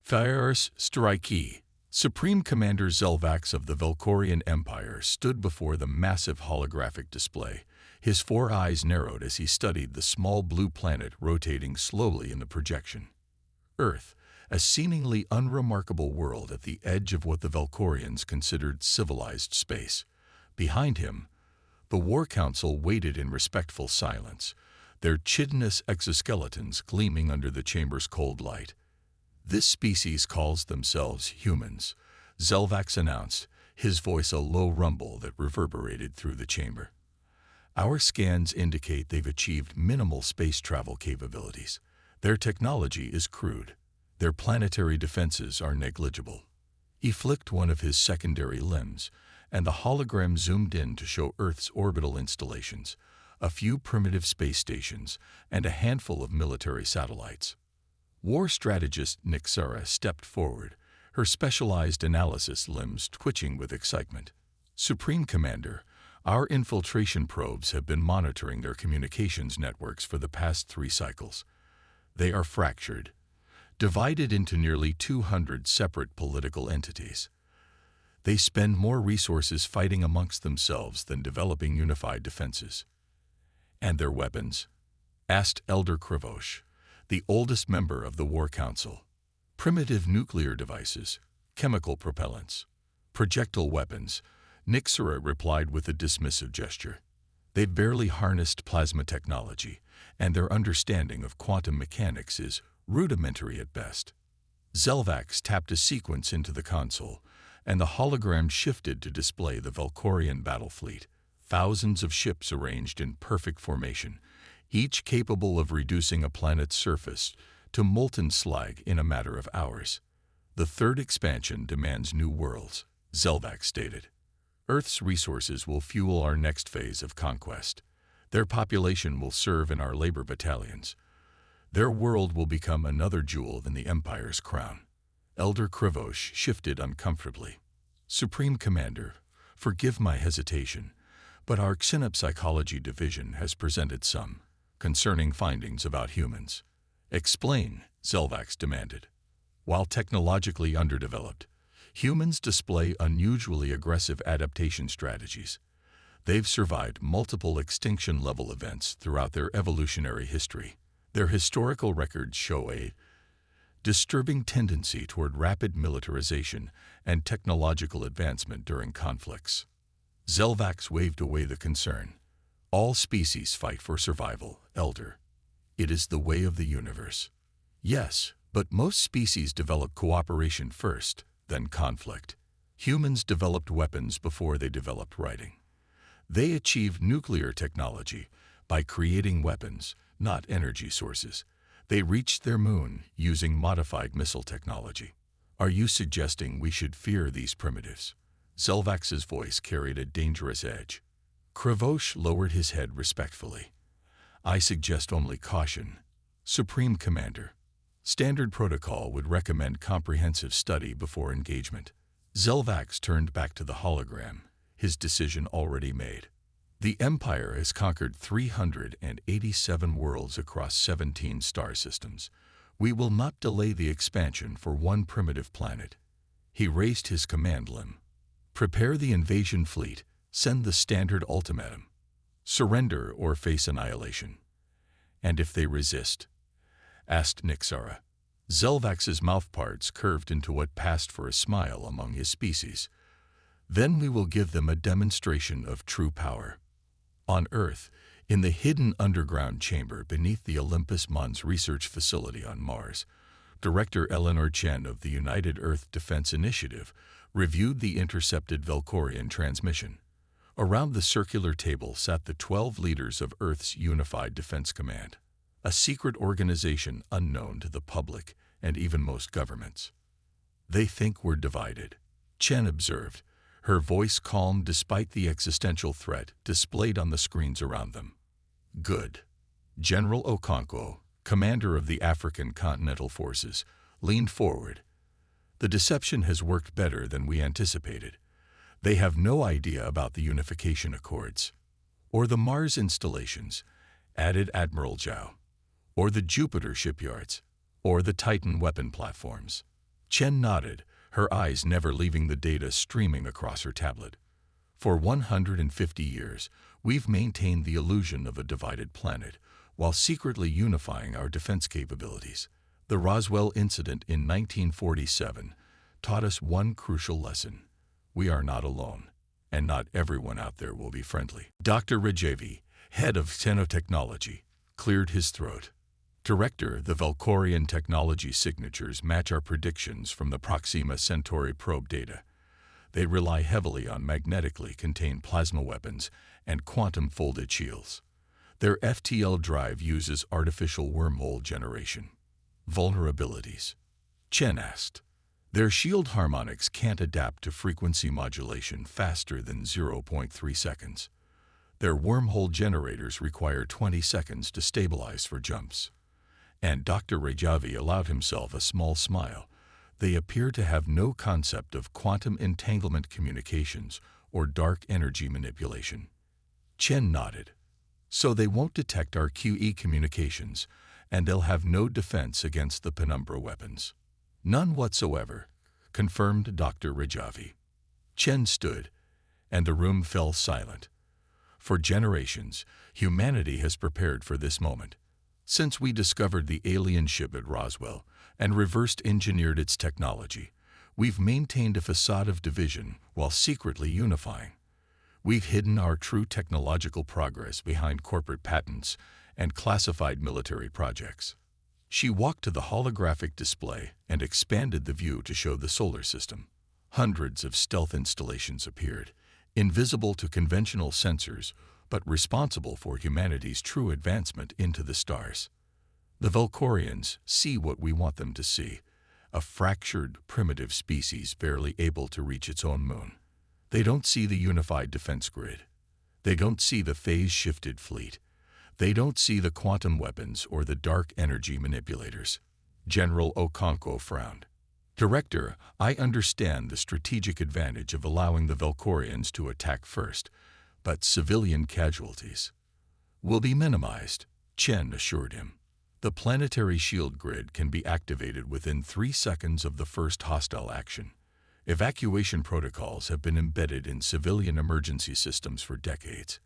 HFY Stories. Supreme Commander Zelvax of the Velkorian Empire stood before the massive holographic display. His four eyes narrowed as he studied the small blue planet rotating slowly in the projection. Earth, a seemingly unremarkable world at the edge of what the Velkorians considered civilized space. Behind him, the War Council waited in respectful silence, their chitinous exoskeletons gleaming under the chamber's cold light. "This species calls themselves humans," Zelvax announced, his voice a low rumble that reverberated through the chamber. "Our scans indicate they've achieved minimal space travel capabilities. Their technology is crude. Their planetary defenses are negligible." He flicked one of his secondary limbs, and the hologram zoomed in to show Earth's orbital installations, a few primitive space stations, and a handful of military satellites. War strategist Nixara stepped forward, her specialized analysis limbs twitching with excitement. "Supreme Commander, our infiltration probes have been monitoring their communications networks for the past 3 cycles. They are fractured, divided into nearly 200 separate political entities. They spend more resources fighting amongst themselves than developing unified defenses." "And their weapons?" asked Elder Krivosh, the oldest member of the War Council. "Primitive nuclear devices, chemical propellants, projectile weapons," Nixara replied with a dismissive gesture. "They've barely harnessed plasma technology, and their understanding of quantum mechanics is rudimentary at best." Zelvax tapped a sequence into the console, and the hologram shifted to display the Velkorian battle fleet, thousands of ships arranged in perfect formation, each capable of reducing a planet's surface to molten slag in a matter of hours. "The third expansion demands new worlds," Zelvax stated. "Earth's resources will fuel our next phase of conquest. Their population will serve in our labor battalions. Their world will become another jewel in the Empire's crown." Elder Krivosh shifted uncomfortably. "Supreme Commander, forgive my hesitation, but our Xenopsychology division has presented some concerning findings about humans." "Explain," Zelvax demanded. "While technologically underdeveloped, humans display unusually aggressive adaptation strategies. They've survived multiple extinction-level events throughout their evolutionary history. Their historical records show a disturbing tendency toward rapid militarization and technological advancement during conflicts." Zelvax waved away the concern. "All species fight for survival, Elder. It is the way of the universe." "Yes, but most species develop cooperation first, then conflict. Humans developed weapons before they developed writing. They achieved nuclear technology by creating weapons, not energy sources. They reached their moon using modified missile technology. Are you suggesting we should fear these primitives?" Zelvax's voice carried a dangerous edge. Krivosh lowered his head respectfully. "I suggest only caution. Supreme Commander, standard protocol would recommend comprehensive study before engagement." Zelvax turned back to the hologram, his decision already made. "The Empire has conquered 387 worlds across 17 star systems. We will not delay the expansion for one primitive planet." He raised his command limb. "Prepare the invasion fleet. Send the standard ultimatum. Surrender or face annihilation." "And if they resist?" asked Nixara. Zelvax's mouthparts curved into what passed for a smile among his species. "Then we will give them a demonstration of true power." On Earth, in the hidden underground chamber beneath the Olympus Mons research facility on Mars, Director Eleanor Chen of the United Earth Defense Initiative reviewed the intercepted Velkorian transmission. Around the circular table sat the 12 leaders of Earth's Unified Defense Command, a secret organization unknown to the public and even most governments. "They think we're divided," Chen observed, her voice calm despite the existential threat displayed on the screens around them. "Good." General Okonkwo, commander of the African Continental Forces, leaned forward. "The deception has worked better than we anticipated. They have no idea about the Unification Accords. Or the Mars installations," added Admiral Zhao. "Or the Jupiter shipyards. Or the Titan weapon platforms." Chen nodded, her eyes never leaving the data streaming across her tablet. For 150 years, we've maintained the illusion of a divided planet, while secretly unifying our defense capabilities. The Roswell incident in 1947 taught us one crucial lesson. We are not alone, and not everyone out there will be friendly. Dr. Rajavi, head of Technology, cleared his throat. Director, the Valkorian technology signatures match our predictions from the Proxima Centauri probe data. They rely heavily on magnetically contained plasma weapons and quantum-folded shields. Their FTL drive uses artificial wormhole generation. Vulnerabilities? Chen asked. Their shield harmonics can't adapt to frequency modulation faster than 0.3 seconds. Their wormhole generators require 20 seconds to stabilize for jumps. And Dr. Rajavi allowed himself a small smile. They appear to have no concept of quantum entanglement communications or dark energy manipulation. Chen nodded. So they won't detect our QE communications, and they'll have no defense against the penumbra weapons. None whatsoever, confirmed Dr. Rajavi. Chen stood, and the room fell silent. For generations, humanity has prepared for this moment. Since we discovered the alien ship at Roswell and reversed engineered its technology, we've maintained a facade of division while secretly unifying. We've hidden our true technological progress behind corporate patents and classified military projects. She walked to the holographic display and expanded the view to show the solar system. Hundreds of stealth installations appeared, invisible to conventional sensors, but responsible for humanity's true advancement into the stars. The Valkorians see what we want them to see, a fractured, primitive species barely able to reach its own moon. They don't see the unified defense grid. They don't see the phase-shifted fleet. They don't see the quantum weapons or the dark energy manipulators. General Okonkwo frowned. Director, I understand the strategic advantage of allowing the Valkorians to attack first, but civilian casualties will be minimized, Chen assured him. The planetary shield grid can be activated within 3 seconds of the first hostile action. Evacuation protocols have been embedded in civilian emergency systems for decades.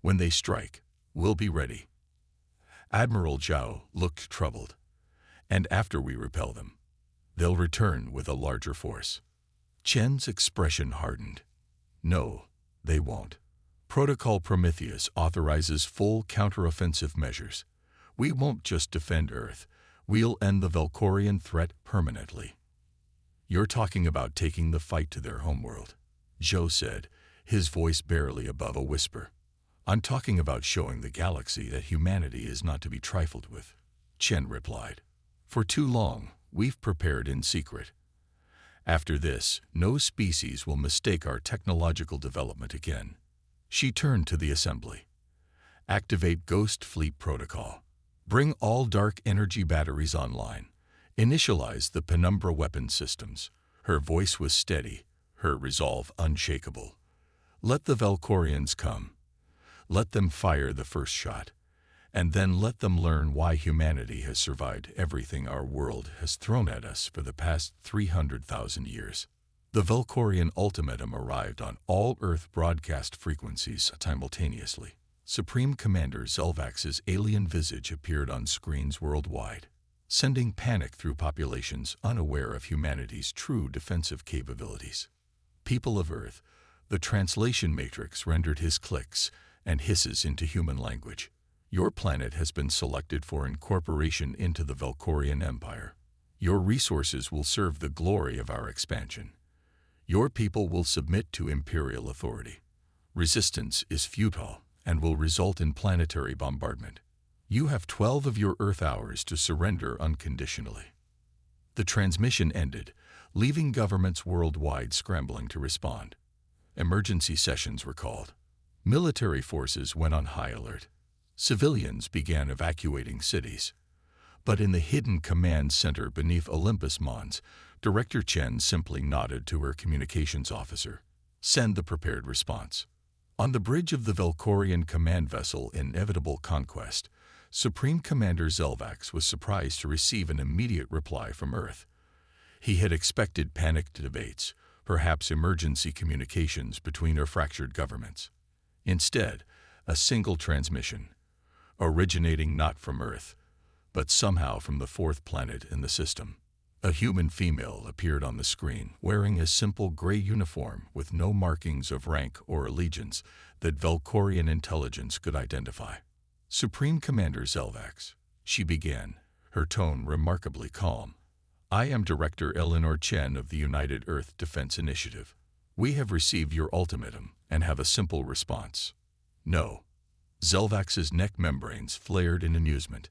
When they strike, we'll be ready. Admiral Zhao looked troubled. And after we repel them, they'll return with a larger force. Chen's expression hardened. No, they won't. Protocol Prometheus authorizes full counteroffensive measures. We won't just defend Earth, we'll end the Valkorian threat permanently. You're talking about taking the fight to their homeworld, Zhou said, his voice barely above a whisper. I'm talking about showing the galaxy that humanity is not to be trifled with, Chen replied. For too long, we've prepared in secret. After this, no species will mistake our technological development again. She turned to the assembly. Activate Ghost Fleet Protocol. Bring all dark energy batteries online. Initialize the penumbra weapon systems. Her voice was steady, her resolve unshakable. Let the Valkorians come. Let them fire the first shot. And then let them learn why humanity has survived everything our world has thrown at us for the past 300,000 years. The Valkorian ultimatum arrived on all Earth broadcast frequencies simultaneously. Supreme Commander Zelvax's alien visage appeared on screens worldwide, sending panic through populations unaware of humanity's true defensive capabilities. People of Earth, the translation matrix rendered his clicks and hisses into human language. Your planet has been selected for incorporation into the Valkorian Empire. Your resources will serve the glory of our expansion. Your people will submit to imperial authority. Resistance is futile and will result in planetary bombardment. You have 12 of your Earth hours to surrender unconditionally. The transmission ended, leaving governments worldwide scrambling to respond. Emergency sessions were called. Military forces went on high alert. Civilians began evacuating cities. But in the hidden command center beneath Olympus Mons, Director Chen simply nodded to her communications officer. Send the prepared response. On the bridge of the Valkorian command vessel Inevitable Conquest, Supreme Commander Zelvax was surprised to receive an immediate reply from Earth. He had expected panicked debates, perhaps emergency communications between our fractured governments. Instead, a single transmission, originating not from Earth, but somehow from the fourth planet in the system. A human female appeared on the screen, wearing a simple gray uniform with no markings of rank or allegiance that Velkorian intelligence could identify. "Supreme Commander Zelvax," she began, her tone remarkably calm. "I am Director Eleanor Chen of the United Earth Defense Initiative. We have received your ultimatum and have a simple response. No." Zelvax's neck membranes flared in amusement.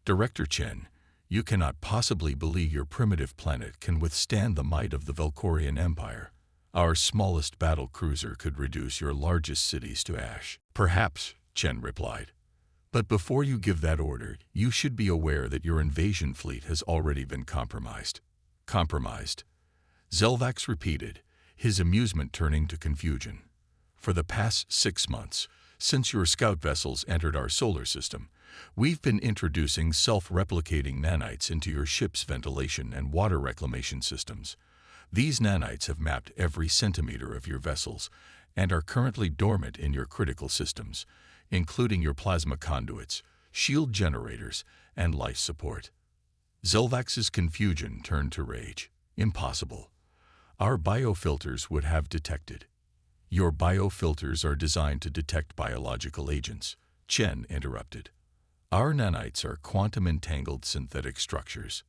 "Director Chen, you cannot possibly believe your primitive planet can withstand the might of the Velkorian Empire. Our smallest battle cruiser could reduce your largest cities to ash." "Perhaps," Chen replied. "But before you give that order, you should be aware that your invasion fleet has already been compromised." "Compromised?" Zelvax repeated, his amusement turning to confusion. "For the past 6 months, since your scout vessels entered our solar system, we've been introducing self-replicating nanites into your ship's ventilation and water reclamation systems. These nanites have mapped every centimeter of your vessels and are currently dormant in your critical systems, including your plasma conduits, shield generators, and life support." Zelvax's confusion turned to rage. "Impossible. Our biofilters would have detected." "Your biofilters are designed to detect biological agents," Chen interrupted. "Our nanites are quantum-entangled synthetic structures.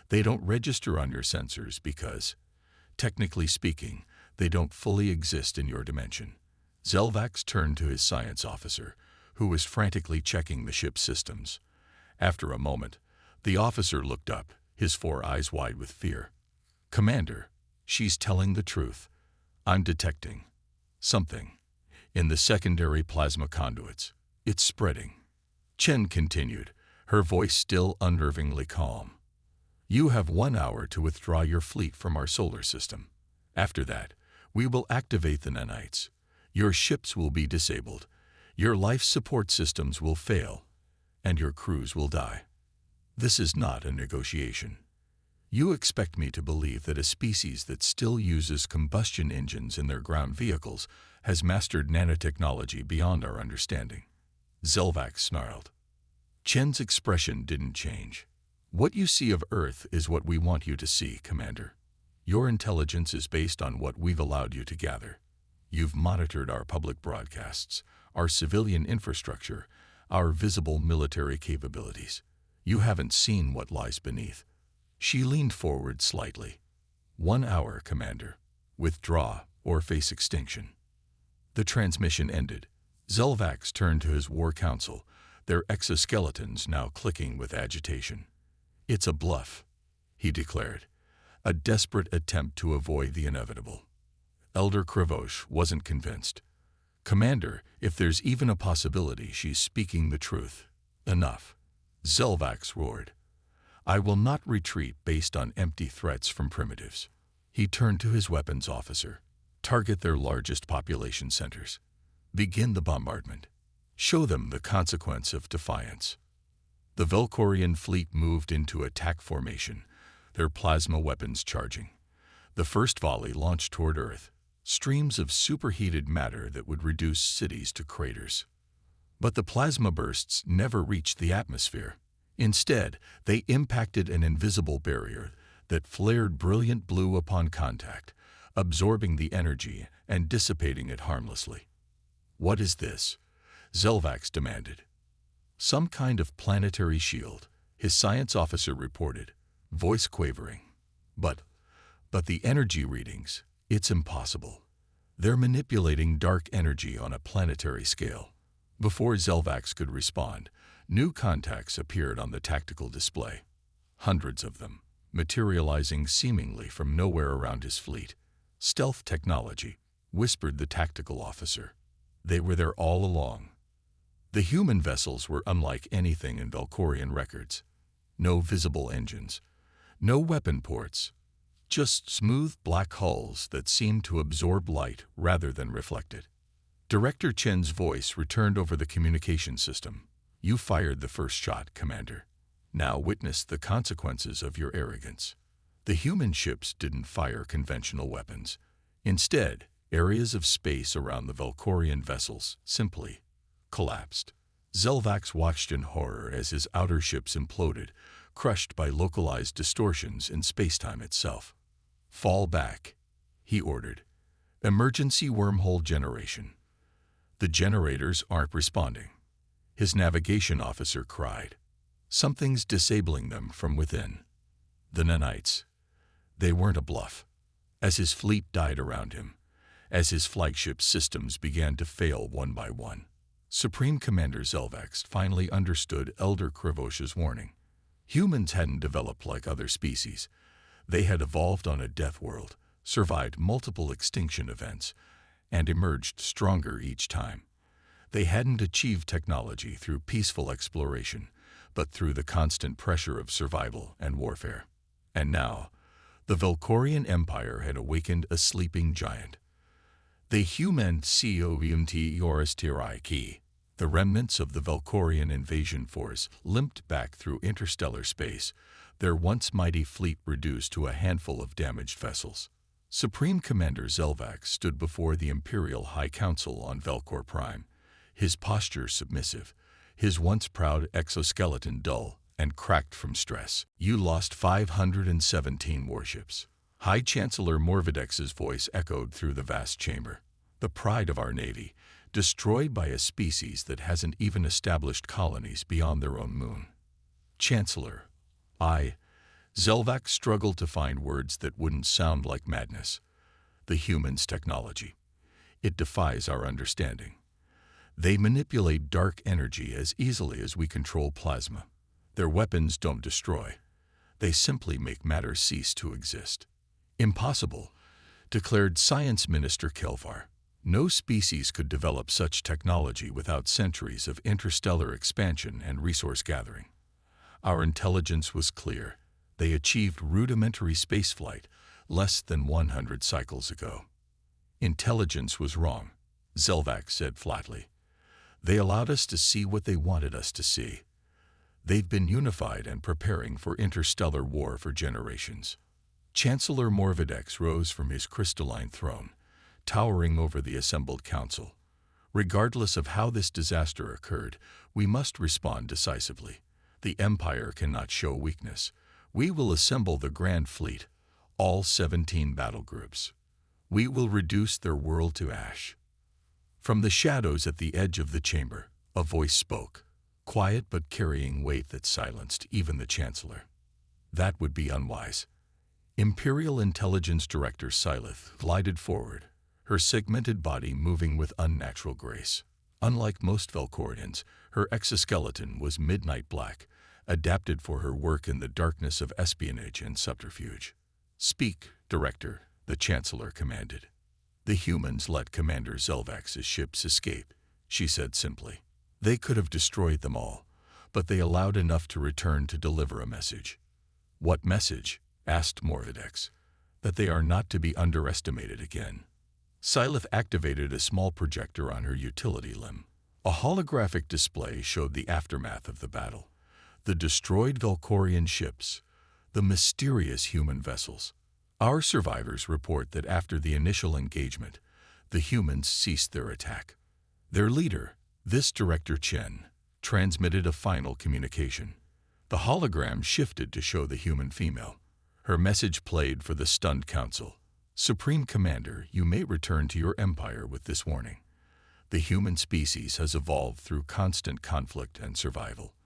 They don't register on your sensors because, technically speaking, they don't fully exist in your dimension." Zelvax turned to his science officer, who was frantically checking the ship's systems. After a moment, the officer looked up, his 4 eyes wide with fear. "Commander, she's telling the truth. I'm detecting something in the secondary plasma conduits. It's spreading." Chen continued, her voice still unnervingly calm. "You have 1 hour to withdraw your fleet from our solar system. After that, we will activate the nanites. Your ships will be disabled, your life support systems will fail, and your crews will die. This is not a negotiation. You expect me to believe that a species that still uses combustion engines in their ground vehicles has mastered nanotechnology beyond our understanding." Zelvax snarled. Chen's expression didn't change. "What you see of Earth is what we want you to see, Commander. Your intelligence is based on what we've allowed you to gather. You've monitored our public broadcasts, our civilian infrastructure, our visible military capabilities. You haven't seen what lies beneath." She leaned forward slightly. 1 hour, Commander. Withdraw or face extinction." The transmission ended. Zelvax turned to his war council, their exoskeletons now clicking with agitation. "It's a bluff," he declared, a desperate attempt to avoid the inevitable. Elder Kravosh wasn't convinced. "Commander, if there's even a possibility she's speaking the truth." "Enough," Zelvax roared. "I will not retreat based on empty threats from primitives." He turned to his weapons officer. "Target their largest population centers. Begin the bombardment. Show them the consequence of defiance." The Velkorian fleet moved into attack formation, their plasma weapons charging. The first volley launched toward Earth, streams of superheated matter that would reduce cities to craters. But the plasma bursts never reached the atmosphere. Instead, they impacted an invisible barrier that flared brilliant blue upon contact, absorbing the energy and dissipating it harmlessly. "What is this?" Zelvax demanded. "Some kind of planetary shield," his science officer reported, voice quavering. But the energy readings, it's impossible. They're manipulating dark energy on a planetary scale." Before Zelvax could respond, new contacts appeared on the tactical display. Hundreds of them, materializing seemingly from nowhere around his fleet. "Stealth technology," whispered the tactical officer. "They were there all along." The human vessels were unlike anything in Velkorian records. No visible engines, no weapon ports, just smooth black hulls that seemed to absorb light rather than reflect it. Director Chen's voice returned over the communication system. "You fired the first shot, Commander. Now witness the consequences of your arrogance." The human ships didn't fire conventional weapons. Instead, areas of space around the Valkorian vessels simply collapsed. Zelvax watched in horror as his outer ships imploded, crushed by localized distortions in spacetime itself. "Fall back," he ordered. "Emergency wormhole generation." "The generators aren't responding," his navigation officer cried. "Something's disabling them from within." The nanites. They weren't a bluff. As his fleet died around him, as his flagship systems began to fail one by one, Supreme Commander Zelvax finally understood Elder Kravosh's warning. Humans hadn't developed like other species. They had evolved on a death world, survived multiple extinction events, and emerged stronger each time. They hadn't achieved technology through peaceful exploration, but through the constant pressure of survival and warfare. And now, the Valkorian Empire had awakened a sleeping giant. The human COVMT Yoristiraiki, the remnants of the Valkorian invasion force, limped back through interstellar space, their once mighty fleet reduced to a handful of damaged vessels. Supreme Commander Zelvax stood before the Imperial High Council on Velcor Prime, his posture submissive, his once proud exoskeleton dull and cracked from stress. "You lost 517 warships." High Chancellor Morvidex's voice echoed through the vast chamber. "The pride of our navy, destroyed by a species that hasn't even established colonies beyond their own moon." "Chancellor, Zelvax struggled to find words that wouldn't sound like madness. "The humans' technology. It defies our understanding. They manipulate dark energy as easily as we control plasma. Their weapons don't destroy. They simply make matter cease to exist." "Impossible," declared Science Minister Kelvar. "No species could develop such technology without centuries of interstellar expansion and resource gathering. Our intelligence was clear. They achieved rudimentary spaceflight less than 100 cycles ago." "Intelligence was wrong," Zelvax said flatly. "They allowed us to see what they wanted us to see. They've been unified and preparing for interstellar war for generations." Chancellor Morvidex rose from his crystalline throne, towering over the assembled council. "Regardless of how this disaster occurred, we must respond decisively. The Empire cannot show weakness. We will assemble the Grand Fleet, all 17 battle groups. We will reduce their world to ash." From the shadows at the edge of the chamber, a voice spoke, quiet but carrying weight that silenced even the Chancellor. "That would be unwise." Imperial Intelligence Director Silith glided forward, her segmented body moving with unnatural grace. Unlike most Valkorians, her exoskeleton was midnight black, adapted for her work in the darkness of espionage and subterfuge. "Speak, Director," the Chancellor commanded. "The humans let Commander Zelvax's ships escape," she said simply. "They could have destroyed them all, but they allowed enough to return to deliver a message." "What message?" asked Morvidex. "That they are not to be underestimated again." Silith activated a small projector on her utility limb. A holographic display showed the aftermath of the battle. The destroyed Valkorian ships, the mysterious human vessels. "Our survivors report that after the initial engagement, the humans ceased their attack. Their leader, this Director Chen, transmitted a final communication. The hologram shifted to show the human female. Her message played for the stunned council. Supreme Commander, you may return to your empire with this warning. The human species has evolved through constant conflict and survival.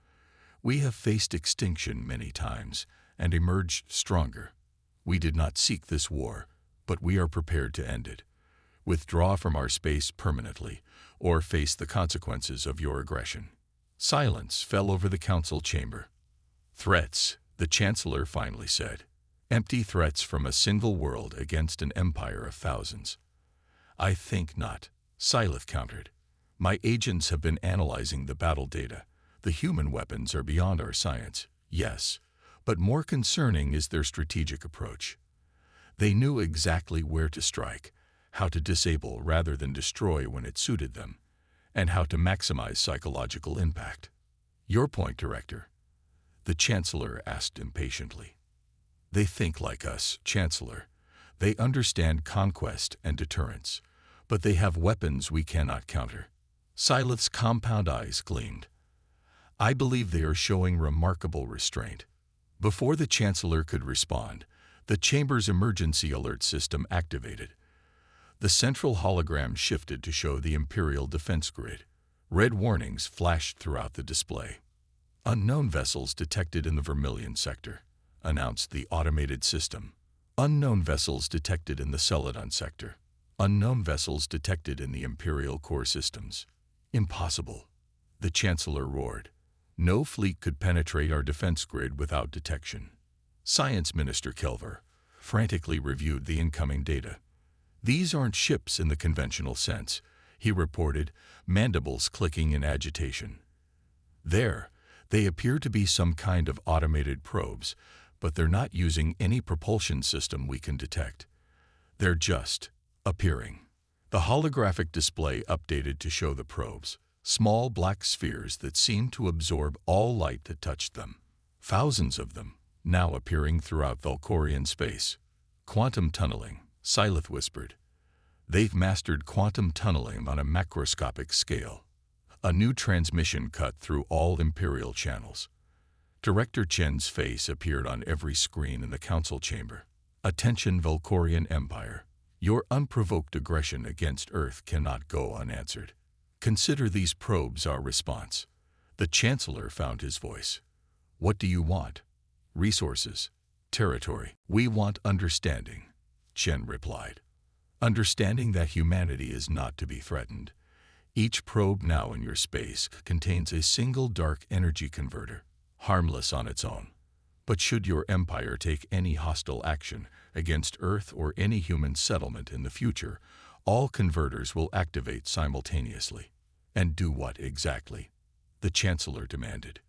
We have faced extinction many times and emerged stronger. We did not seek this war, but we are prepared to end it. Withdraw from our space permanently, or face the consequences of your aggression." Silence fell over the council chamber. "Threats," the Chancellor finally said. "Empty threats from a single world against an empire of thousands." "I think not," Silith countered. "My agents have been analyzing the battle data. The human weapons are beyond our science, yes, but more concerning is their strategic approach. They knew exactly where to strike, how to disable rather than destroy when it suited them, and how to maximize psychological impact." "Your point, Director?" the Chancellor asked impatiently. They think like us, Chancellor. They understand conquest and deterrence, but they have weapons we cannot counter. Syleth's compound eyes gleamed. I believe they are showing remarkable restraint. Before the Chancellor could respond, the chamber's emergency alert system activated. The central hologram shifted to show the Imperial defense grid. Red warnings flashed throughout the display. Unknown vessels detected in the Vermilion sector, announced the automated system. Unknown vessels detected in the Celadon sector. Unknown vessels detected in the Imperial core systems. Impossible, the Chancellor roared. No fleet could penetrate our defense grid without detection. Science Minister Kelver frantically reviewed the incoming data. These aren't ships in the conventional sense, he reported, mandibles clicking in agitation. They appear to be some kind of automated probes, but they're not using any propulsion system we can detect. They're just appearing. The holographic display updated to show the probes, small black spheres that seemed to absorb all light that touched them. Thousands of them, now appearing throughout Valkorian space. Quantum tunneling, Syleth whispered. They've mastered quantum tunneling on a macroscopic scale. A new transmission cut through all Imperial channels. Director Chen's face appeared on every screen in the council chamber. Attention, Valkorian Empire. Your unprovoked aggression against Earth cannot go unanswered. Consider these probes our response. The Chancellor found his voice. What do you want? Resources. Territory. We want understanding, Chen replied. Understanding that humanity is not to be threatened. Each probe now in your space contains a single dark energy converter, harmless on its own. But should your empire take any hostile action against Earth or any human settlement in the future, all converters will activate simultaneously. And do what exactly? The Chancellor demanded.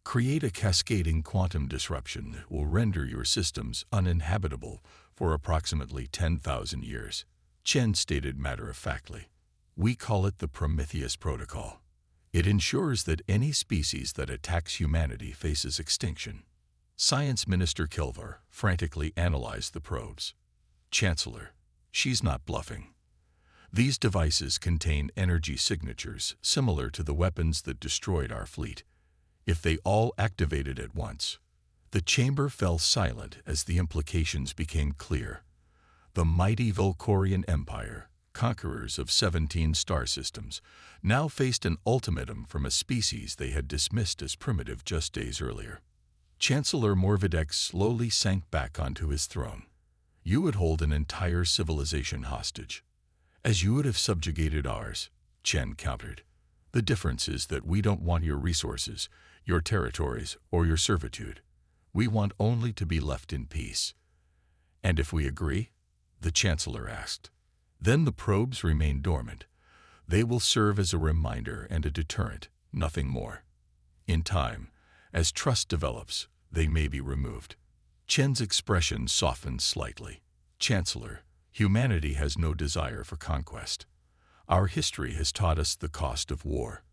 Create a cascading quantum disruption that will render your systems uninhabitable for approximately 10,000 years. Chen stated matter-of-factly. We call it the Prometheus Protocol. It ensures that any species that attacks humanity faces extinction. Science Minister Kilvar frantically analyzed the probes. Chancellor, she's not bluffing. These devices contain energy signatures similar to the weapons that destroyed our fleet. If they all activated at once, the chamber fell silent as the implications became clear. The mighty Valkorian Empire, conquerors of 17 star systems, now faced an ultimatum from a species they had dismissed as primitive just days earlier. Chancellor Morvedek slowly sank back onto his throne. You would hold an entire civilization hostage, as you would have subjugated ours, Chen countered. The difference is that we don't want your resources, your territories, or your servitude. We want only to be left in peace. And if we agree? The Chancellor asked. Then the probes remain dormant. They will serve as a reminder and a deterrent, nothing more. In time, as trust develops, they may be removed. Chen's expression softened slightly. Chancellor, humanity has no desire for conquest. Our history has taught us the cost of war,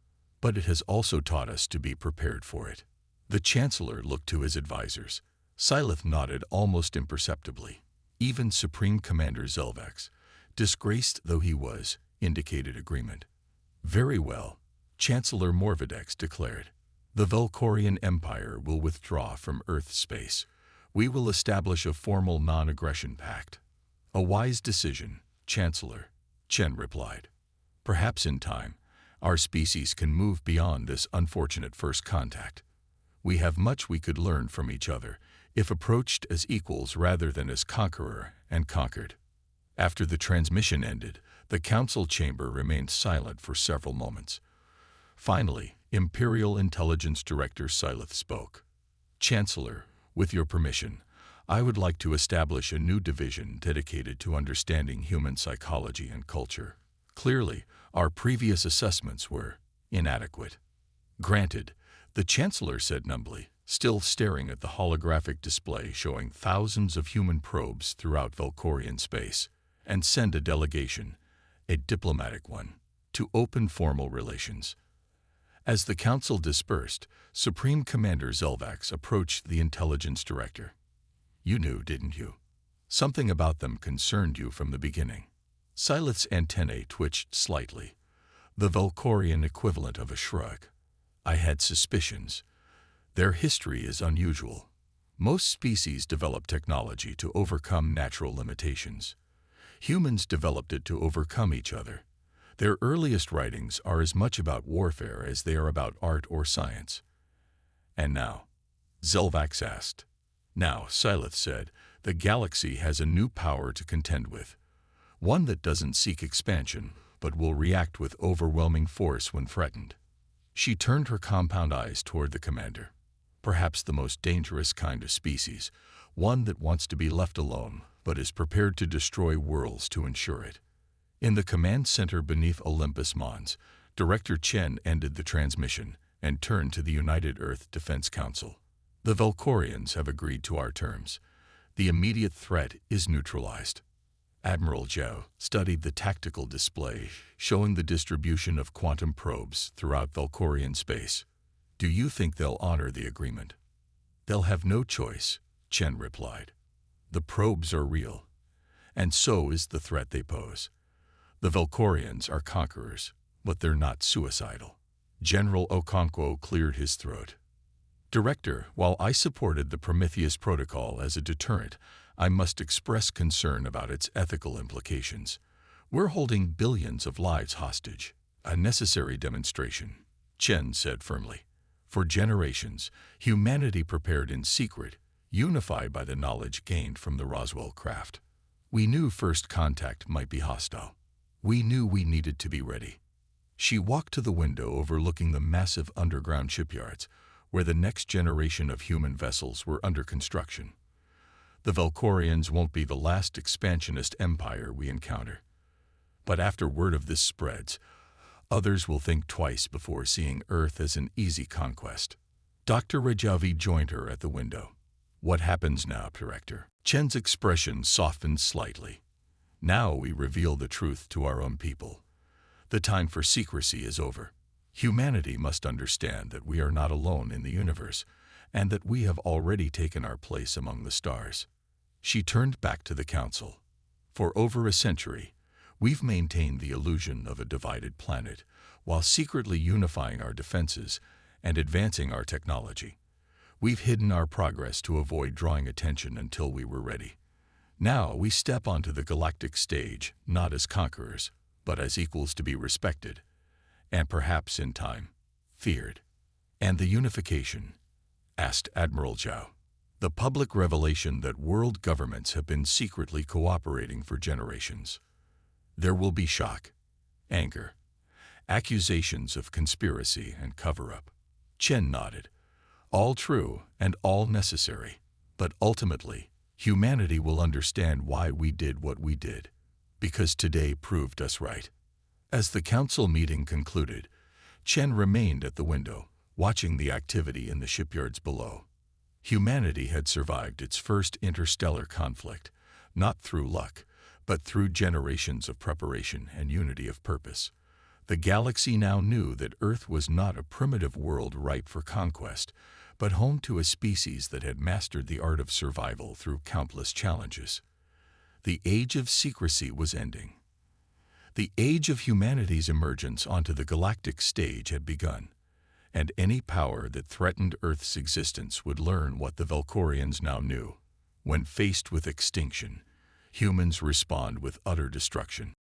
but it has also taught us to be prepared for it. The Chancellor looked to his advisors. Syleth nodded almost imperceptibly. Even Supreme Commander Zelvax, disgraced though he was, indicated agreement. Very well, Chancellor Morvedex declared. The Valkorian Empire will withdraw from Earth space. We will establish a formal non-aggression pact. A wise decision, Chancellor, Chen replied. Perhaps in time, our species can move beyond this unfortunate first contact. We have much we could learn from each other, if approached as equals rather than as conqueror and conquered. After the transmission ended, the council chamber remained silent for several moments. Finally, Imperial Intelligence Director Syleth spoke. Chancellor, with your permission, I would like to establish a new division dedicated to understanding human psychology and culture. Clearly, our previous assessments were inadequate. Granted, the Chancellor said numbly, still staring at the holographic display showing thousands of human probes throughout Valkorian space, and send a delegation, a diplomatic one, to open formal relations. As the council dispersed, Supreme Commander Zelvax approached the Intelligence Director. You knew, didn't you? Something about them concerned you from the beginning. Silith's antennae twitched slightly, the Valkorian equivalent of a shrug. I had suspicions. Their history is unusual. Most species develop technology to overcome natural limitations. Humans developed it to overcome each other. Their earliest writings are as much about warfare as they are about art or science. And now? Zelvax asked. Now, Silith said, the galaxy has a new power to contend with. One that doesn't seek expansion, but will react with overwhelming force when threatened. She turned her compound eyes toward the commander. Perhaps the most dangerous kind of species, one that wants to be left alone, but is prepared to destroy worlds to ensure it. In the command center beneath Olympus Mons, Director Chen ended the transmission and turned to the United Earth Defense Council. The Valkorians have agreed to our terms. The immediate threat is neutralized. Admiral Zhao studied the tactical display, showing the distribution of quantum probes throughout Valkorian space. Do you think they'll honor the agreement? They'll have no choice, Chen replied. The probes are real, and so is the threat they pose. The Valkorians are conquerors, but they're not suicidal. General Okonkwo cleared his throat. Director, while I supported the Prometheus Protocol as a deterrent, I must express concern about its ethical implications. We're holding billions of lives hostage, a necessary demonstration, Chen said firmly. For generations, humanity prepared in secret, unified by the knowledge gained from the Roswell craft. We knew first contact might be hostile. We knew we needed to be ready. She walked to the window overlooking the massive underground shipyards, where the next generation of human vessels were under construction. The Valkorians won't be the last expansionist empire we encounter. But after word of this spreads, others will think twice before seeing Earth as an easy conquest. Dr. Rajavi joined her at the window. What happens now, Director? Chen's expression softened slightly. Now we reveal the truth to our own people. The time for secrecy is over. Humanity must understand that we are not alone in the universe, and that we have already taken our place among the stars. She turned back to the council. For over a century, we've maintained the illusion of a divided planet, while secretly unifying our defenses and advancing our technology. We've hidden our progress to avoid drawing attention until we were ready. Now we step onto the galactic stage, not as conquerors, but as equals to be respected, and perhaps in time, feared. And the unification? Asked Admiral Zhao. The public revelation that world governments have been secretly cooperating for generations. There will be shock, anger, accusations of conspiracy and cover-up. Chen nodded. All true and all necessary, but ultimately, humanity will understand why we did what we did, because today proved us right. As the council meeting concluded, Chen remained at the window, watching the activity in the shipyards below. Humanity had survived its first interstellar conflict, not through luck, but through generations of preparation and unity of purpose. The galaxy now knew that Earth was not a primitive world ripe for conquest, but home to a species that had mastered the art of survival through countless challenges. The age of secrecy was ending. The age of humanity's emergence onto the galactic stage had begun, and any power that threatened Earth's existence would learn what the Valkorians now knew. When faced with extinction, humans respond with utter destruction.